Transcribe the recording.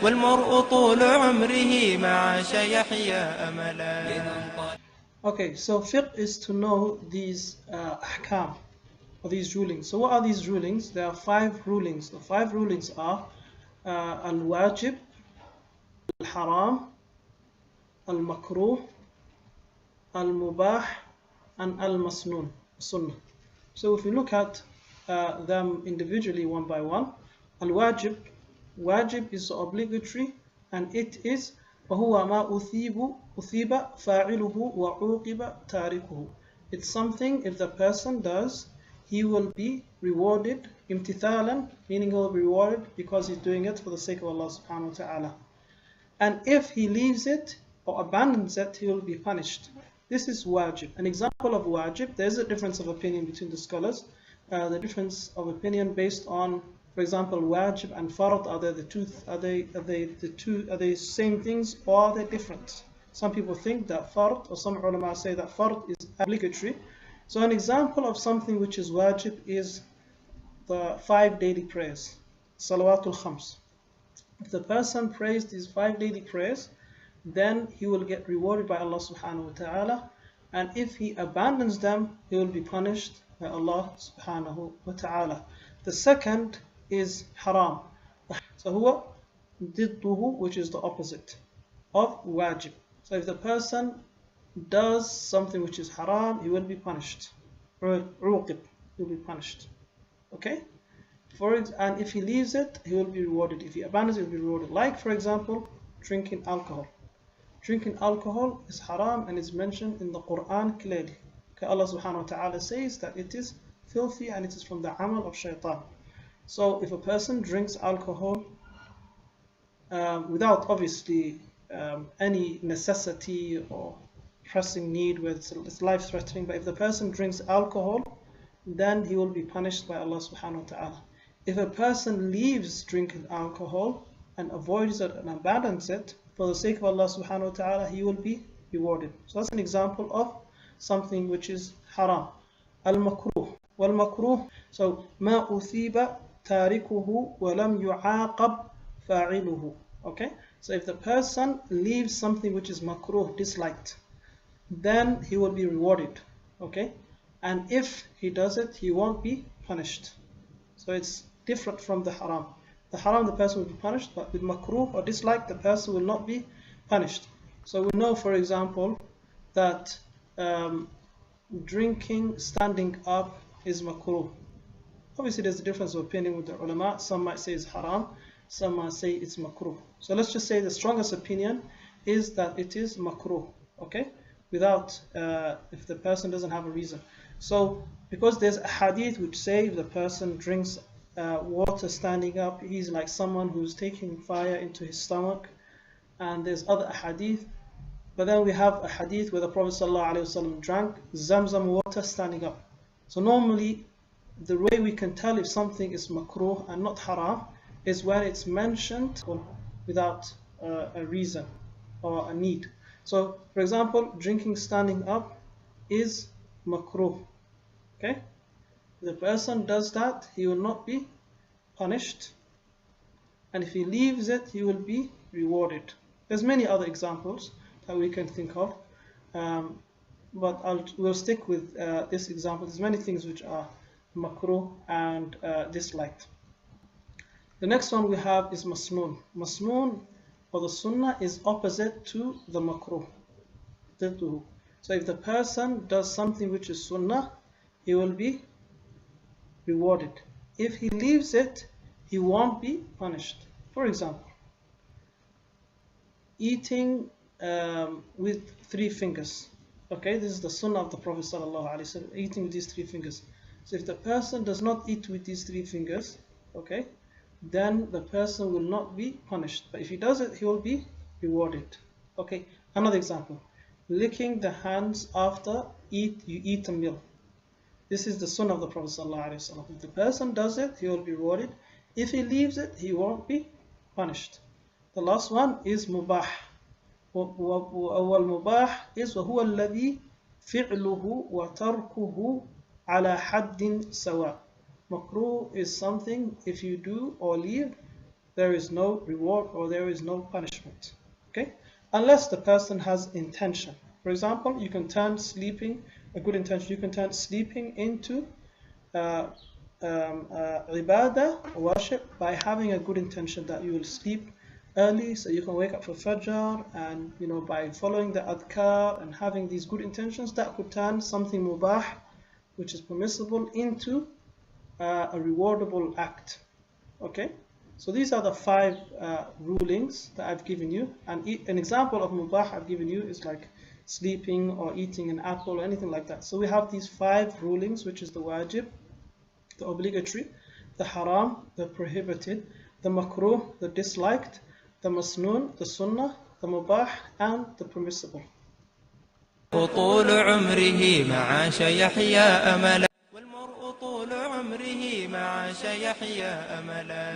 والمرء طول عمره ما عاش يحيا أملا. Okay, so fiqh is to know these ahkam, or these rulings. So what are these rulings? There are 5 rulings. The 5 rulings are al-wajib, al-haram, al-makruh, al-mubah, and al-masnoon, sunnah. So if we look at them individually one by one, al-wajib, wajib is obligatory, and it is وهو ما أثيب فاعله وعوقب تاركه. It's something if the person does, he will be rewarded imtithalan, meaning he will be rewarded because he's doing it for the sake of Allah subhanahu wa ta'ala. And if he leaves it or abandons it, he will be punished. This is wajib. An example of wajib, there is a difference of opinion between the scholars. The difference of opinion based on, for example, wajib and fard, are they same things, or are they different? Some people think that fard, or some ulama say that fard is obligatory. So an example of something which is wajib is the 5 daily prayers, salawatul khams. If the person prays these 5 daily prayers, then he will get rewarded by Allah subhanahu wa ta'ala, and if he abandons them, he will be punished by Allah subhanahu wa ta'ala. The second is haram. So huwa didduhu, which is the opposite of wajib. So if the person does something which is haram, he will be punished. Uqib, he will be punished. Okay? And if he leaves it, he will be rewarded. If he abandons it, he will be rewarded. Like, for example, drinking alcohol. Drinking alcohol is haram and is mentioned in the Quran clearly. Okay, Allah subhanahu wa ta'ala says that it is filthy and it is from the amal of shaitan. So if a person drinks alcohol without obviously any necessity or pressing need where it's life-threatening, but if the person drinks alcohol, then he will be punished by Allah subhanahu wa ta'ala. If a person leaves drinking alcohol and avoids it and abandons it for the sake of Allah subhanahu wa ta'ala, he will be rewarded. So that's an example of something which is haram. Al-makruh. Wal-makruh. So ma uthiba tarikuhu wa lam yu'aqab fa'iluhu. Okay? So if the person leaves something which is makruh, disliked, then he will be rewarded. Okay? And if he does it, he won't be punished. So it's different from the haram. The haram, the person will be punished, but with makruh or dislike, the person will not be punished. So we know, for example, that drinking standing up is makruh. Obviously, there's a difference of opinion with the ulama. Some might say it's haram, some might say it's makruh. So let's just say the strongest opinion is that it is makruh, okay? Without, if the person doesn't have a reason. So, because there's a hadith which say if the person drinks water standing up, he's like someone who's taking fire into his stomach, and there's other hadith. But then we have a hadith where the Prophet ﷺ drank Zamzam water standing up. So normally, the way we can tell if something is makruh and not haram is when it's mentioned without a reason or a need. So, for example, drinking standing up is makruh. Okay? If the person does that, he will not be punished, and if he leaves it, he will be rewarded. There's many other examples that we can think of, but we'll stick with this example. There's many things which are makruh and disliked. The next one we have is masnoon. Masnoon, or the sunnah, is opposite to the makruh. So if the person does something which is sunnah, he will be rewarded. If he leaves it, he won't be punished. For example, eating with 3 fingers. Okay, this is the sunnah of the Prophet ﷺ, eating with these 3 fingers. So if the person does not eat with these 3 fingers, okay, then the person will not be punished. But if he does it, he will be rewarded. Okay, another example. Licking the hands after you eat a meal. This is the sunnah of the Prophet ﷺ. If the person does it, he will be rewarded. If he leaves it, he won't be punished. The last one is mubah. والمباح is وهو الذي فعله وتركه على حد سواء. Makruh is something, if you do or leave, there is no reward or there is no punishment. Okay, unless the person has intention. For example, you can turn sleeping, a good intention, you can turn sleeping into ibadah, worship, by having a good intention that you will sleep early so you can wake up for Fajr, and by following the adhkar and having these good intentions, that could turn something mubah, which is permissible, into a rewardable act. Okay, so these are the 5 rulings that I've given you, and an example of mubah I've given you is like sleeping or eating an apple or anything like that. So we have these 5 rulings, which is the wajib, the obligatory, the haram, the prohibited, the makruh, the disliked, the masnoon, the sunnah, the mubah, and the permissible. طول عمره ما عاش يحيا أملا والمرء طول عمره ما عاش يحيا أملا